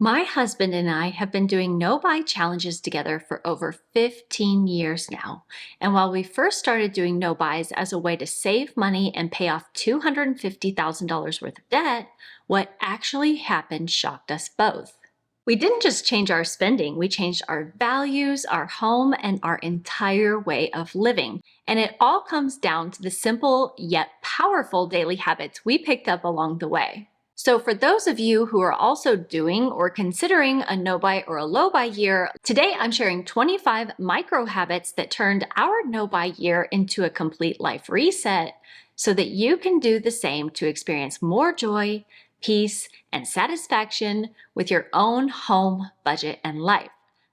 My husband and I have been doing no-buy challenges together for over 15 years now. And while we first started doing no-buys as a way to save money and pay off $250,000 worth of debt, what actually happened shocked us both. We didn't just change our spending, we changed our values, our home, and our entire way of living. And it all comes down to the simple yet powerful daily habits we picked up along the way. So for those of you who are also doing or considering a no-buy or a low-buy year, today I'm sharing 25 micro habits that turned our no-buy year into a complete life reset so that you can do the same to experience more joy, peace, and satisfaction with your own home, budget, and life.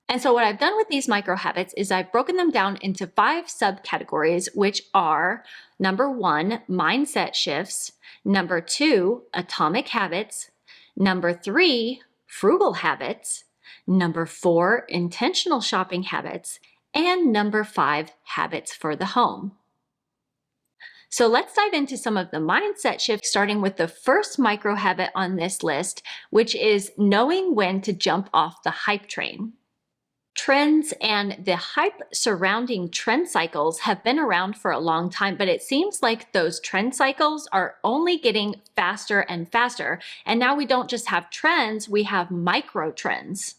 And so what I've done with these micro habits is I've broken them down into 5 subcategories, which are number 1, mindset shifts, number 2, atomic habits, number 3, frugal habits, number 4, intentional shopping habits, and number 5, habits for the home. So let's dive into some of the mindset shifts, starting with the first micro habit on this list, which is knowing when to jump off the hype train. Trends and the hype surrounding trend cycles have been around for a long time, but it seems like those trend cycles are only getting faster and faster. And now we don't just have trends, we have micro trends.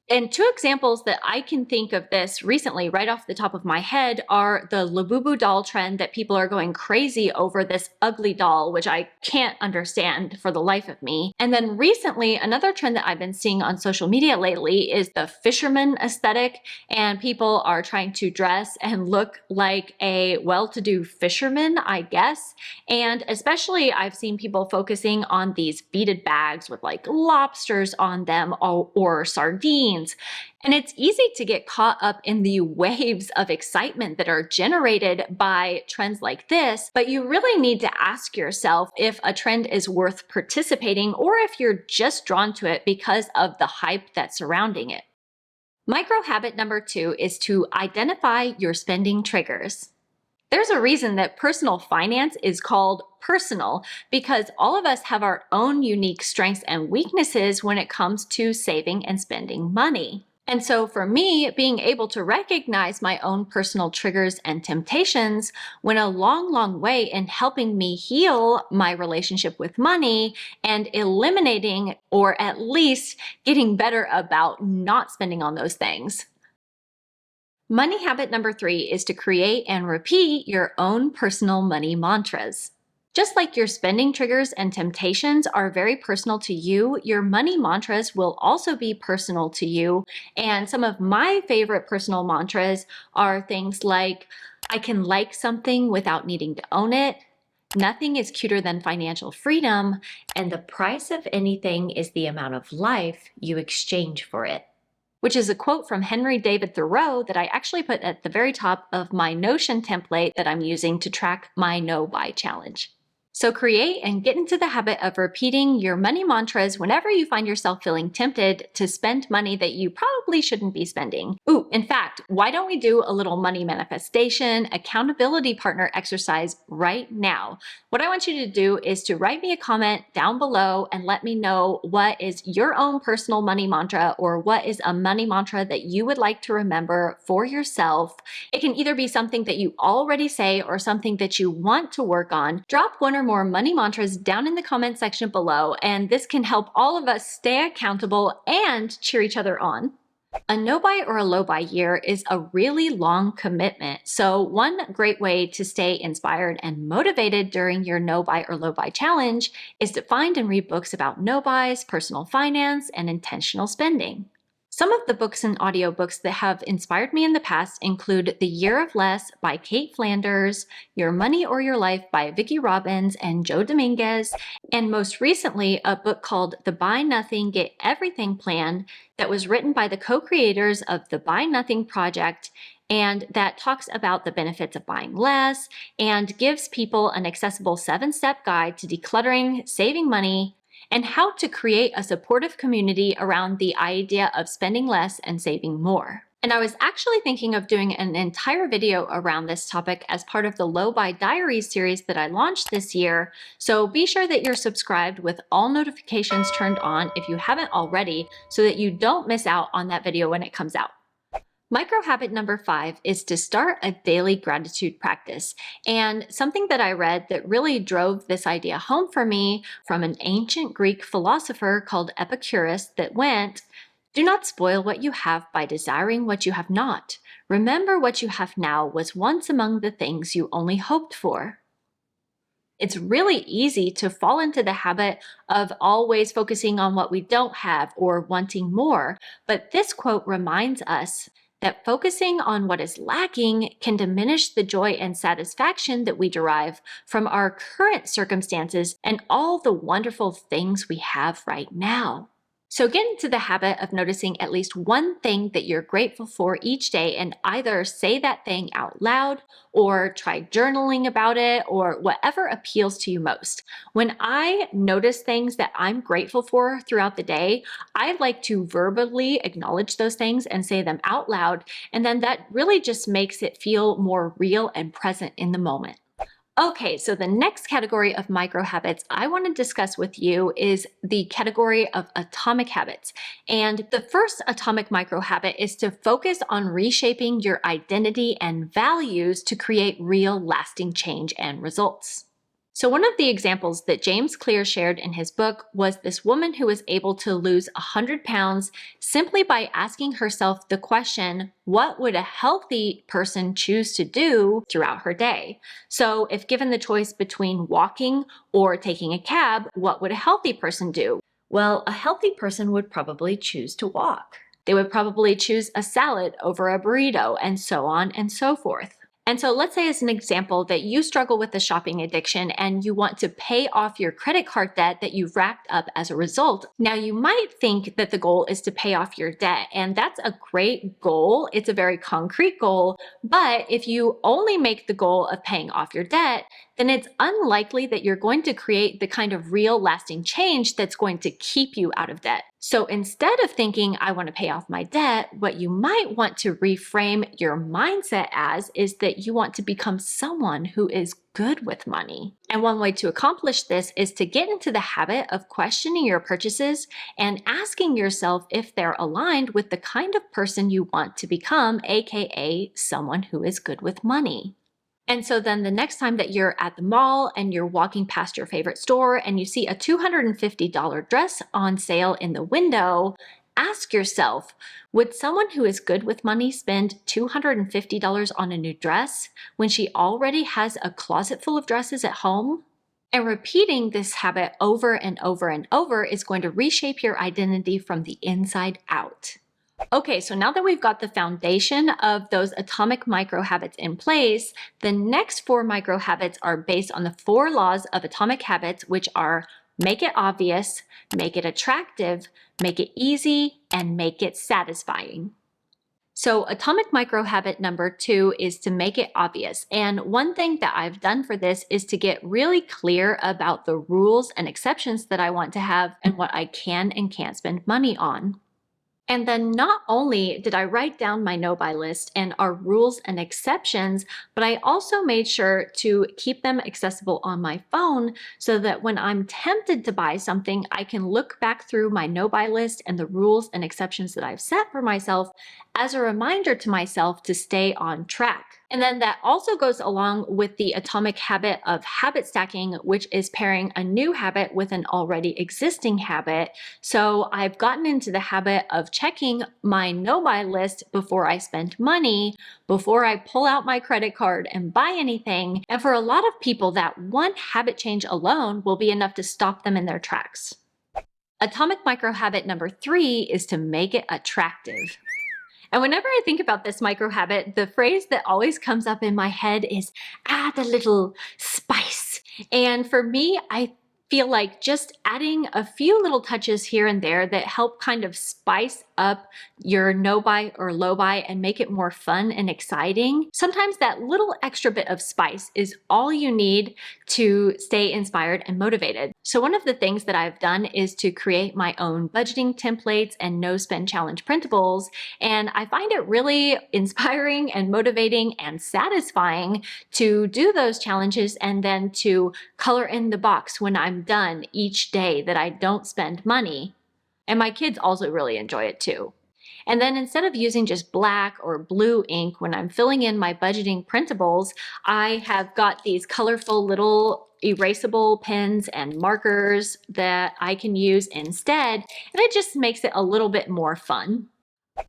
And 2 examples that I can think of this recently right off the top of my head are the Labubu doll trend that people are going crazy over this ugly doll, which I can't understand for the life of me. And then recently, another trend that I've been seeing on social media lately is the fisherman aesthetic, and people are trying to dress and look like a well-to-do fisherman, I guess. And especially I've seen people focusing on these beaded bags with like lobsters on them or sardines. And it's easy to get caught up in the waves of excitement that are generated by trends like this, but you really need to ask yourself if a trend is worth participating or if you're just drawn to it because of the hype that's surrounding it. Micro habit number 2 is to identify your spending triggers. There's a reason that personal finance is called personal, because all of us have our own unique strengths and weaknesses when it comes to saving and spending money. And so for me, being able to recognize my own personal triggers and temptations went a long way in helping me heal my relationship with money and eliminating, or at least getting better about not spending on those things. Money habit number 3 is to create and repeat your own personal money mantras. Just like your spending triggers and temptations are very personal to you, your money mantras will also be personal to you. And some of my favorite personal mantras are things like, I can like something without needing to own it, nothing is cuter than financial freedom, and the price of anything is the amount of life you exchange for it. Which is a quote from Henry David Thoreau that I actually put at the very top of my Notion template that I'm using to track my no-buy challenge. So create and get into the habit of repeating your money mantras whenever you find yourself feeling tempted to spend money that you probably shouldn't be spending. Ooh, in fact, why don't we do a little money manifestation accountability partner exercise right now? What I want you to do is to write me a comment down below and let me know what is your own personal money mantra, or what is a money mantra that you would like to remember for yourself. It can either be something that you already say or something that you want to work on. Drop one or more money mantras down in the comment section below, and this can help all of us stay accountable and cheer each other on. A no-buy or a low-buy year is a really long commitment, so one great way to stay inspired and motivated during your no-buy or low-buy challenge is to find and read books about no-buys, personal finance, and intentional spending. Some of the books and audiobooks that have inspired me in the past include The Year of Less by Kate Flanders, Your Money or Your Life by Vicki Robbins and Joe Dominguez, and most recently a book called The Buy Nothing, Get Everything Plan that was written by the co-creators of the Buy Nothing Project, and that talks about the benefits of buying less and gives people an accessible 7-step guide to decluttering, saving money, and how to create a supportive community around the idea of spending less and saving more. And I was actually thinking of doing an entire video around this topic as part of the Low Buy Diaries series that I launched this year. So be sure that you're subscribed with all notifications turned on if you haven't already, so that you don't miss out on that video when it comes out. Micro habit number 5 is to start a daily gratitude practice. And something that I read that really drove this idea home for me from an ancient Greek philosopher called Epicurus that went, "Do not spoil what you have by desiring what you have not. Remember what you have now was once among the things you only hoped for." It's really easy to fall into the habit of always focusing on what we don't have or wanting more, but this quote reminds us that focusing on what is lacking can diminish the joy and satisfaction that we derive from our current circumstances and all the wonderful things we have right now. So get into the habit of noticing at least one thing that you're grateful for each day and either say that thing out loud or try journaling about it or whatever appeals to you most. When I notice things that I'm grateful for throughout the day, I like to verbally acknowledge those things and say them out loud, and then that really just makes it feel more real and present in the moment. Okay, so the next category of micro habits I want to discuss with you is the category of atomic habits. And the first atomic micro habit is to focus on reshaping your identity and values to create real lasting change and results. So one of the examples that James Clear shared in his book was this woman who was able to lose 100 pounds simply by asking herself the question, what would a healthy person choose to do throughout her day? So if given the choice between walking or taking a cab, what would a healthy person do? Well, a healthy person would probably choose to walk. They would probably choose a salad over a burrito, and so on and so forth. And so let's say as an example that you struggle with the shopping addiction and you want to pay off your credit card debt that you've racked up as a result. Now you might think that the goal is to pay off your debt, and that's a great goal. It's a very concrete goal, but if you only make the goal of paying off your debt, then it's unlikely that you're going to create the kind of real lasting change that's going to keep you out of debt. So instead of thinking, I want to pay off my debt, what you might want to reframe your mindset as is that you want to become someone who is good with money. And one way to accomplish this is to get into the habit of questioning your purchases and asking yourself if they're aligned with the kind of person you want to become, aka someone who is good with money. And so then the next time that you're at the mall and you're walking past your favorite store and you see a $250 dress on sale in the window, ask yourself, would someone who is good with money spend $250 on a new dress when she already has a closet full of dresses at home? And repeating this habit over and over and over is going to reshape your identity from the inside out. Okay, so now that we've got the foundation of those atomic micro habits in place, the next 4 micro habits are based on the 4 laws of atomic habits, which are make it obvious, make it attractive, make it easy, and make it satisfying. So atomic micro habit number 2 is to make it obvious. And one thing that I've done for this is to get really clear about the rules and exceptions that I want to have and what I can and can't spend money on. And then not only did I write down my no-buy list and our rules and exceptions, but I also made sure to keep them accessible on my phone so that when I'm tempted to buy something, I can look back through my no-buy list and the rules and exceptions that I've set for myself as a reminder to myself to stay on track. And then that also goes along with the atomic habit of habit stacking, which is pairing a new habit with an already existing habit. So I've gotten into the habit of checking my no-buy list before I spend money, before I pull out my credit card and buy anything. And for a lot of people, that one habit change alone will be enough to stop them in their tracks. Atomic micro habit number 3 is to make it attractive. And whenever I think about this micro habit, the phrase that always comes up in my head is add a little spice. And for me, I feel like just adding a few little touches here and there that help kind of spice up your no buy or low buy and make it more fun and exciting, sometimes that little extra bit of spice is all you need to stay inspired and motivated. So one of the things that I've done is to create my own budgeting templates and no spend challenge printables. And I find it really inspiring and motivating and satisfying to do those challenges and then to color in the box when I'm done each day that I don't spend money. And my kids also really enjoy it too. And then instead of using just black or blue ink when I'm filling in my budgeting printables, I have got these colorful little erasable pens and markers that I can use instead, and it just makes it a little bit more fun.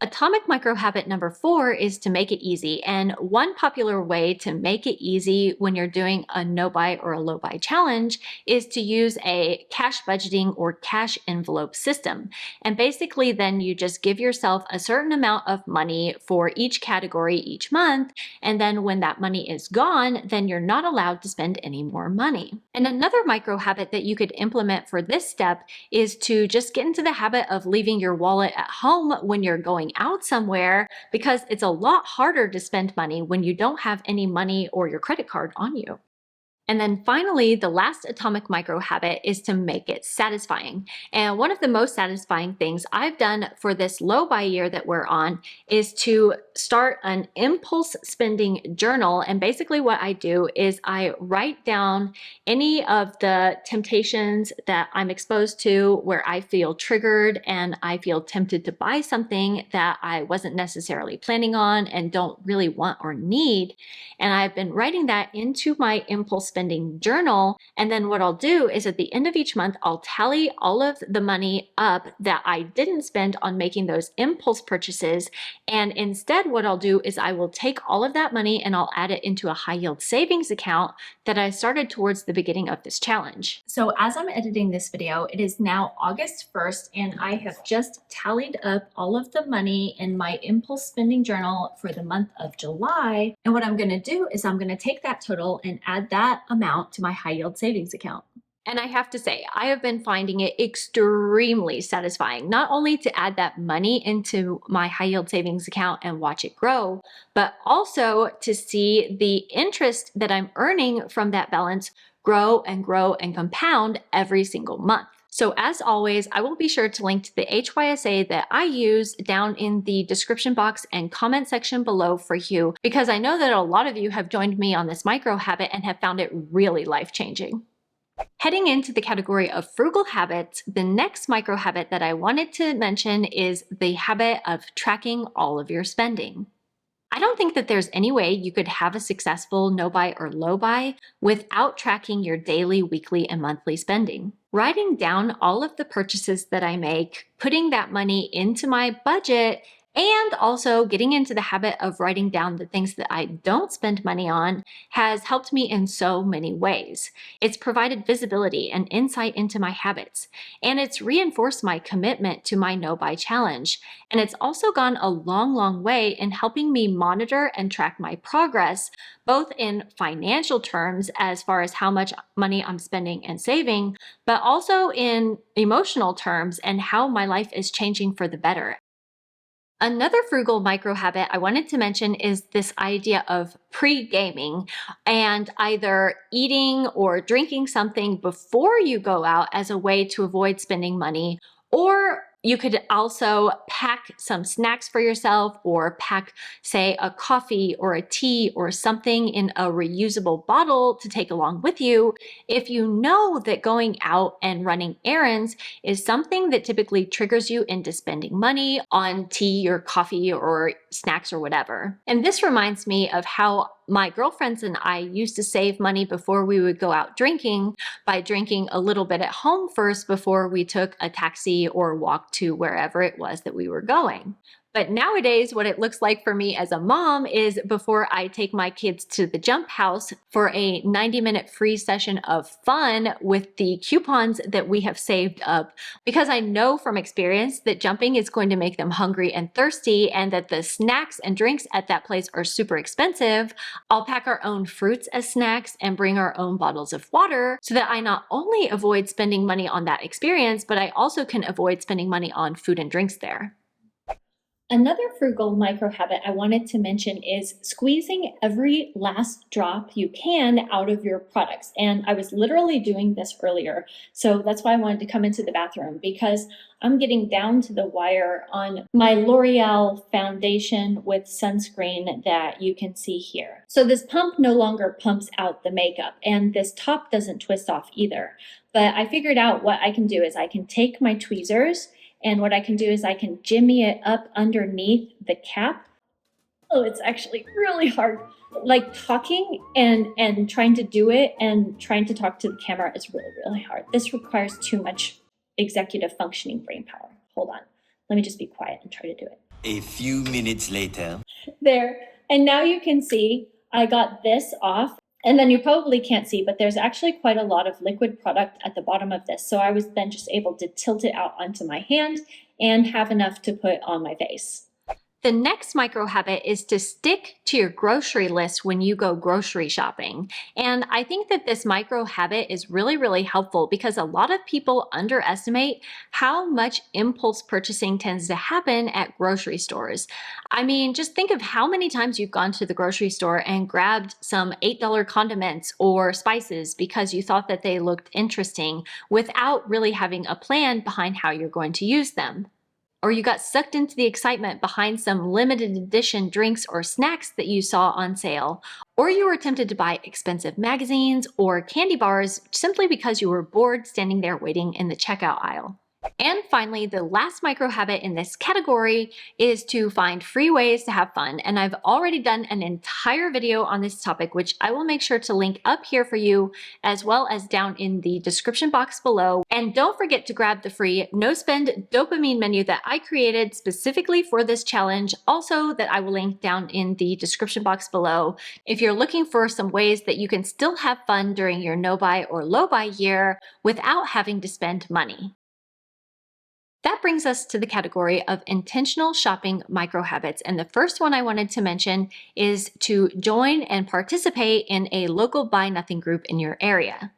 Atomic micro habit number 4 is to make it easy. And one popular way to make it easy when you're doing a no buy or a low buy challenge is to use a cash budgeting or cash envelope system. And basically then you just give yourself a certain amount of money for each category each month. And then when that money is gone, then you're not allowed to spend any more money. And another micro habit that you could implement for this step is to just get into the habit of leaving your wallet at home when you're going out somewhere, because it's a lot harder to spend money when you don't have any money or your credit card on you. And then finally, the last atomic micro habit is to make it satisfying. And one of the most satisfying things I've done for this low buy year that we're on is to start an impulse spending journal. And basically what I do is I write down any of the temptations that I'm exposed to where I feel triggered and I feel tempted to buy something that I wasn't necessarily planning on and don't really want or need. And I've been writing that into my impulse spending journal. And then what I'll do is at the end of each month, I'll tally all of the money up that I didn't spend on making those impulse purchases. And instead, what I'll do is I will take all of that money and I'll add it into a high yield savings account that I started towards the beginning of this challenge. So as I'm editing this video, it is now August 1st, and I have just tallied up all of the money in my impulse spending journal for the month of July. And what I'm going to do is I'm going to take that total and add that amount to my high yield savings account. And I have to say, I have been finding it extremely satisfying, not only to add that money into my high yield savings account and watch it grow, but also to see the interest that I'm earning from that balance grow and grow and compound every single month. So as always, I will be sure to link to the HYSA that I use down in the description box and comment section below for you, because I know that a lot of you have joined me on this micro habit and have found it really life-changing. Heading into the category of frugal habits, the next micro habit that I wanted to mention is the habit of tracking all of your spending. I don't think that there's any way you could have a successful no buy or low buy without tracking your daily, weekly, and monthly spending. Writing down all of the purchases that I make, putting that money into my budget, and also getting into the habit of writing down the things that I don't spend money on has helped me in so many ways. It's provided visibility and insight into my habits, and it's reinforced my commitment to my no buy challenge. And it's also gone a long, long way in helping me monitor and track my progress, both in financial terms as far as how much money I'm spending and saving, but also in emotional terms and how my life is changing for the better. Another frugal micro habit I wanted to mention is this idea of pre-gaming and either eating or drinking something before you go out as a way to avoid spending money, or you could also pack some snacks for yourself or pack, say, a coffee or a tea or something in a reusable bottle to take along with you if you know that going out and running errands is something that typically triggers you into spending money on tea or coffee or snacks or whatever. And this reminds me of how my girlfriends and I used to save money before we would go out drinking by drinking a little bit at home first before we took a taxi or walked to wherever it was that we were going. But nowadays, what it looks like for me as a mom is before I take my kids to the jump house for a 90-minute free session of fun with the coupons that we have saved up, because I know from experience that jumping is going to make them hungry and thirsty, and that the snacks and drinks at that place are super expensive. I'll pack our own fruits as snacks and bring our own bottles of water so that I not only avoid spending money on that experience, but I also can avoid spending money on food and drinks there. Another frugal micro habit I wanted to mention is squeezing every last drop you can out of your products. And I was literally doing this earlier. So that's why I wanted to come into the bathroom, because I'm getting down to the wire on my L'Oreal foundation with sunscreen that you can see here. So this pump no longer pumps out the makeup, and this top doesn't twist off either. But I figured out what I can do is I can take my tweezers, and what I can do is I can jimmy it up underneath the cap. Oh, it's actually really hard. Like talking and trying to do it and trying to talk to the camera is really, really hard. This requires too much executive functioning brain power. Hold on. Let me just be quiet and try to do it. A few minutes later. There. And now you can see I got this off. And then you probably can't see, but there's actually quite a lot of liquid product at the bottom of this. So I was then just able to tilt it out onto my hand and have enough to put on my face. The next micro habit is to stick to your grocery list when you go grocery shopping. And I think that this micro habit is really, really helpful because a lot of people underestimate how much impulse purchasing tends to happen at grocery stores. I mean, just think of how many times you've gone to the grocery store and grabbed some $8 condiments or spices because you thought that they looked interesting without really having a plan behind how you're going to use them. Or you got sucked into the excitement behind some limited edition drinks or snacks that you saw on sale. Or you were tempted to buy expensive magazines or candy bars simply because you were bored standing there waiting in the checkout aisle. And finally, the last micro habit in this category is to find free ways to have fun. And I've already done an entire video on this topic, which I will make sure to link up here for you, as well as down in the description box below. And don't forget to grab the free no-spend dopamine menu that I created specifically for this challenge, also that I will link down in the description box below, if you're looking for some ways that you can still have fun during your no-buy or low-buy year without having to spend money. That brings us to the category of intentional shopping micro habits. And the first one I wanted to mention is to join and participate in a local buy nothing group in your area.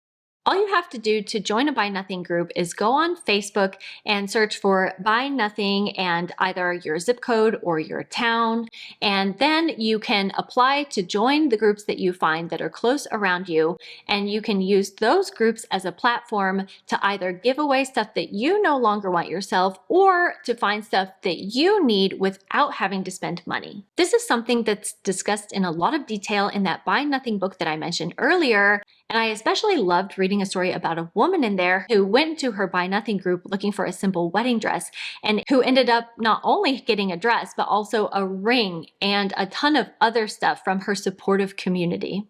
All you have to do to join a Buy Nothing group is go on Facebook and search for Buy Nothing and either your zip code or your town. And then you can apply to join the groups that you find that are close around you. And you can use those groups as a platform to either give away stuff that you no longer want yourself or to find stuff that you need without having to spend money. This is something that's discussed in a lot of detail in that Buy Nothing book that I mentioned earlier. And I especially loved reading a story about a woman in there who went to her Buy Nothing group looking for a simple wedding dress and who ended up not only getting a dress, but also a ring and a ton of other stuff from her supportive community.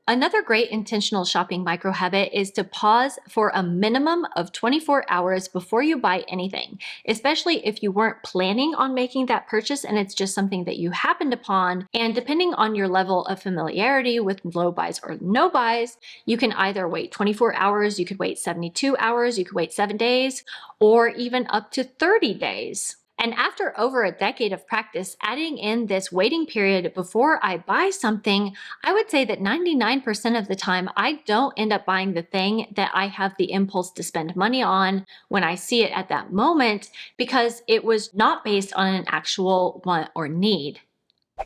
Another great intentional shopping micro habit is to pause for a minimum of 24 hours before you buy anything, especially if you weren't planning on making that purchase and it's just something that you happened upon. And depending on your level of familiarity with low buys or no buys, you can either wait 24 hours, you could wait 72 hours, you could wait 7 days, or even up to 30 days. And after over a decade of practice, adding in this waiting period before I buy something, I would say that 99% of the time, I don't end up buying the thing that I have the impulse to spend money on when I see it at that moment, because it was not based on an actual want or need.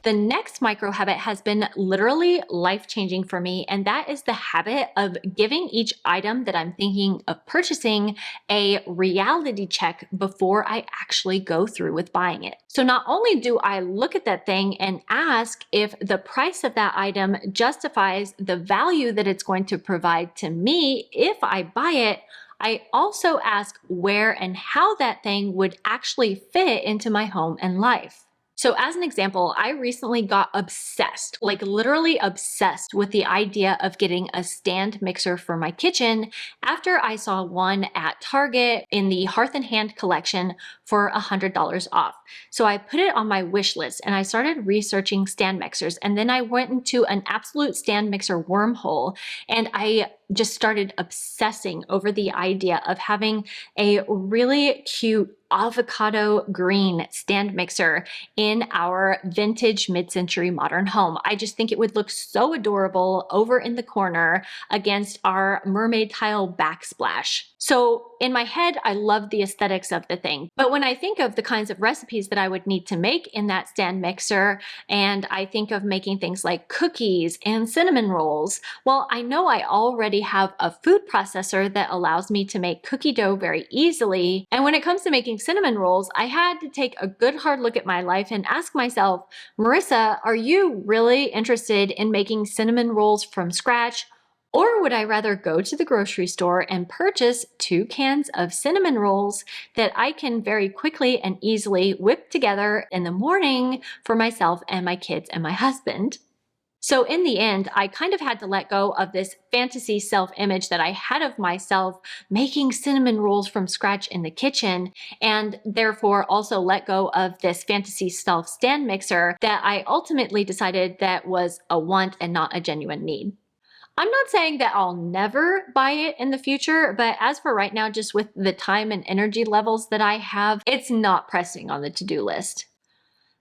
The next micro habit has been literally life-changing for me, and that is the habit of giving each item that I'm thinking of purchasing a reality check before I actually go through with buying it. So not only do I look at that thing and ask if the price of that item justifies the value that it's going to provide to me if I buy it, I also ask where and how that thing would actually fit into my home and life. So as an example, I recently got obsessed, like literally obsessed with the idea of getting a stand mixer for my kitchen after I saw one at Target in the Hearth and Hand collection for $100 off. So I put it on my wish list and I started researching stand mixers. And then I went into an absolute stand mixer wormhole and I just started obsessing over the idea of having a really cute avocado green stand mixer in our vintage mid-century modern home. I just think it would look so adorable over in the corner against our mermaid tile backsplash. So in my head, I love the aesthetics of the thing. But when I think of the kinds of recipes that I would need to make in that stand mixer, and I think of making things like cookies and cinnamon rolls, well, I know I already have a food processor that allows me to make cookie dough very easily. And when it comes to making cinnamon rolls, I had to take a good hard look at my life and ask myself, Marissa, are you really interested in making cinnamon rolls from scratch? Or would I rather go to the grocery store and purchase 2 cans of cinnamon rolls that I can very quickly and easily whip together in the morning for myself and my kids and my husband? So in the end, I kind of had to let go of this fantasy self-image that I had of myself making cinnamon rolls from scratch in the kitchen, and therefore also let go of this fantasy self-stand mixer that I ultimately decided that was a want and not a genuine need. I'm not saying that I'll never buy it in the future, but as for right now, just with the time and energy levels that I have, it's not pressing on the to-do list.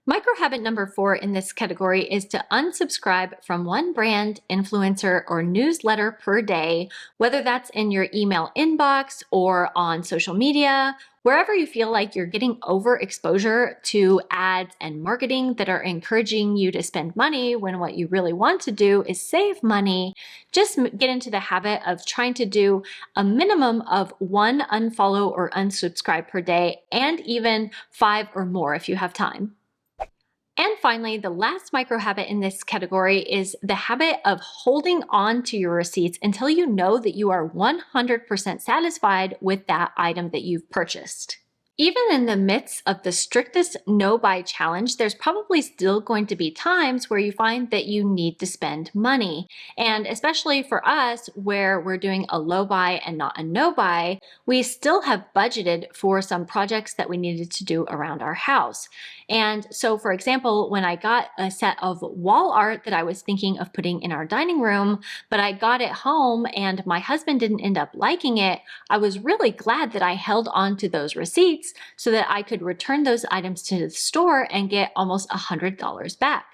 Micro habit number 4 in this category is to unsubscribe from one brand, influencer, or newsletter per day, whether that's in your email inbox or on social media, wherever you feel like you're getting overexposure to ads and marketing that are encouraging you to spend money when what you really want to do is save money. Just get into the habit of trying to do a minimum of 1 unfollow or unsubscribe per day, and even 5 or more if you have time. And finally, the last micro habit in this category is the habit of holding on to your receipts until you know that you are 100% satisfied with that item that you've purchased. Even in the midst of the strictest no-buy challenge, there's probably still going to be times where you find that you need to spend money. And especially for us, where we're doing a low buy and not a no buy, we still have budgeted for some projects that we needed to do around our house. And so, for example, when I got a set of wall art that I was thinking of putting in our dining room, but I got it home and my husband didn't end up liking it, I was really glad that I held on to those receipts so that I could return those items to the store and get almost $100 back.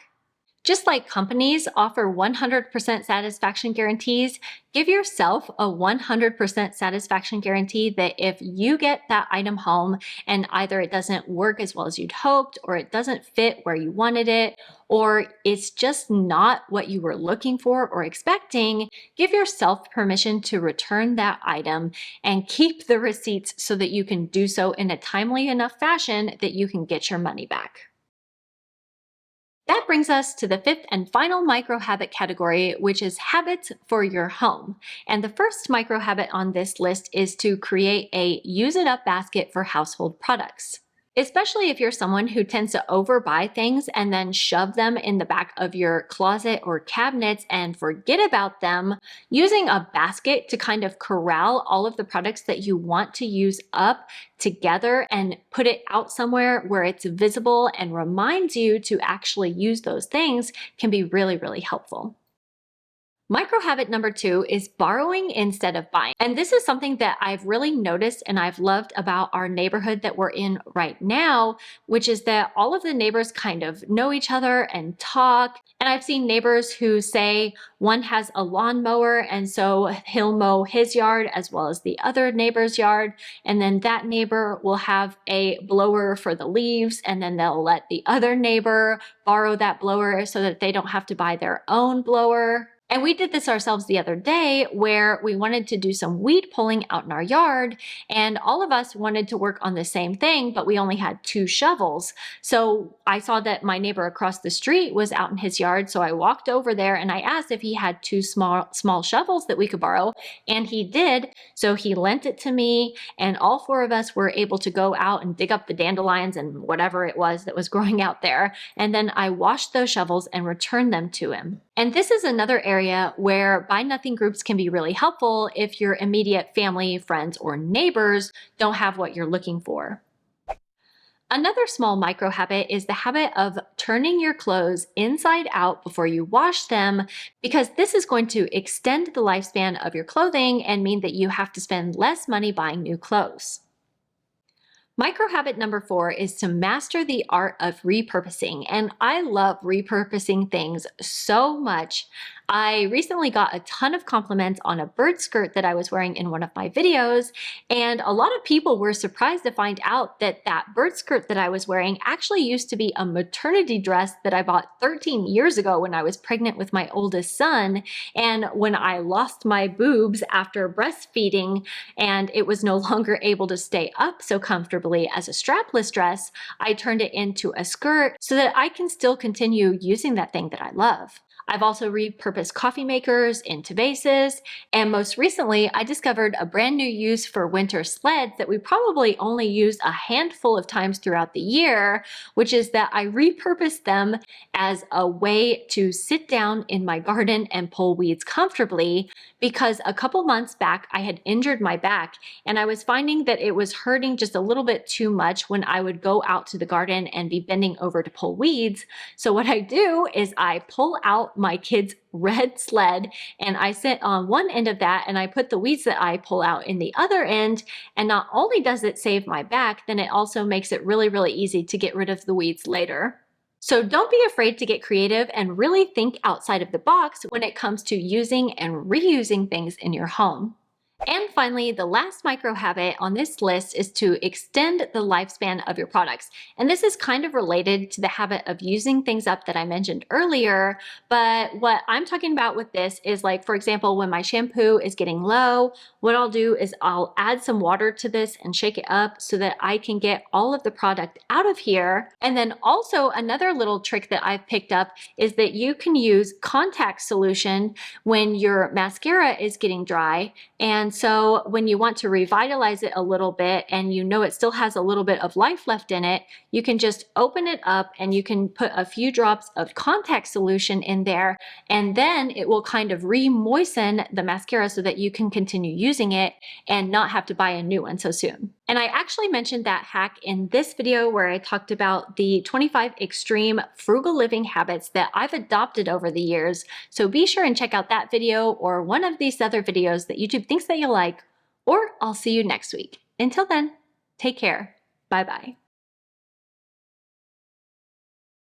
Just like companies offer 100% satisfaction guarantees, give yourself a 100% satisfaction guarantee that if you get that item home and either it doesn't work as well as you'd hoped, or it doesn't fit where you wanted it, or it's just not what you were looking for or expecting, give yourself permission to return that item and keep the receipts so that you can do so in a timely enough fashion that you can get your money back. That brings us to the 5th and final micro habit category, which is habits for your home. And the first micro habit on this list is to create a use it up basket for household products. Especially if you're someone who tends to overbuy things and then shove them in the back of your closet or cabinets and forget about them, using a basket to kind of corral all of the products that you want to use up together and put it out somewhere where it's visible and reminds you to actually use those things can be really, really helpful. Micro habit number 2 is borrowing instead of buying. And this is something that I've really noticed and I've loved about our neighborhood that we're in right now, which is that all of the neighbors kind of know each other and talk. And I've seen neighbors who say one has a lawnmower and so he'll mow his yard as well as the other neighbor's yard. And then that neighbor will have a blower for the leaves, and then they'll let the other neighbor borrow that blower so that they don't have to buy their own blower. And we did this ourselves the other day where we wanted to do some weed pulling out in our yard, and all of us wanted to work on the same thing, but we only had 2 shovels. So I saw that my neighbor across the street was out in his yard, so I walked over there and I asked if he had 2 small shovels that we could borrow, and he did. So he lent it to me, and all 4 of us were able to go out and dig up the dandelions and whatever it was that was growing out there. And then I washed those shovels and returned them to him. And this is another area where buy nothing groups can be really helpful if your immediate family, friends, or neighbors don't have what you're looking for. Another small micro habit is the habit of turning your clothes inside out before you wash them, because this is going to extend the lifespan of your clothing and mean that you have to spend less money buying new clothes. Micro habit number 4 is to master the art of repurposing. And I love repurposing things so much. I recently got a ton of compliments on a bird skirt that I was wearing in one of my videos, and a lot of people were surprised to find out that that bird skirt that I was wearing actually used to be a maternity dress that I bought 13 years ago when I was pregnant with my oldest son, and when I lost my boobs after breastfeeding and it was no longer able to stay up so comfortably as a strapless dress, I turned it into a skirt so that I can still continue using that thing that I love. I've also repurposed coffee makers into vases, and most recently I discovered a brand new use for winter sleds that we probably only use a handful of times throughout the year, which is that I repurposed them as a way to sit down in my garden and pull weeds comfortably, because a couple months back I had injured my back and I was finding that it was hurting just a little bit too much when I would go out to the garden and be bending over to pull weeds. So what I do is I pull out my kid's red sled and I sit on one end of that and I put the weeds that I pull out in the other end, and not only does it save my back, then it also makes it really, really easy to get rid of the weeds later. So don't be afraid to get creative and really think outside of the box when it comes to using and reusing things in your home. And finally, the last micro habit on this list is to extend the lifespan of your products. And this is kind of related to the habit of using things up that I mentioned earlier, but what I'm talking about with this is, like, for example, when my shampoo is getting low, what I'll do is I'll add some water to this and shake it up so that I can get all of the product out of here. And then also another little trick that I've picked up is that you can use contact solution when your mascara is getting dry. And so when you want to revitalize it a little bit and you know it still has a little bit of life left in it, you can just open it up and you can put a few drops of contact solution in there, and then it will kind of re-moisten the mascara so that you can continue using it and not have to buy a new one so soon. And I actually mentioned that hack in this video where I talked about the 25 extreme frugal living habits that I've adopted over the years. So be sure and check out that video or one of these other videos that YouTube thinks that you'll like, or I'll see you next week. Until then, take care. Bye-bye.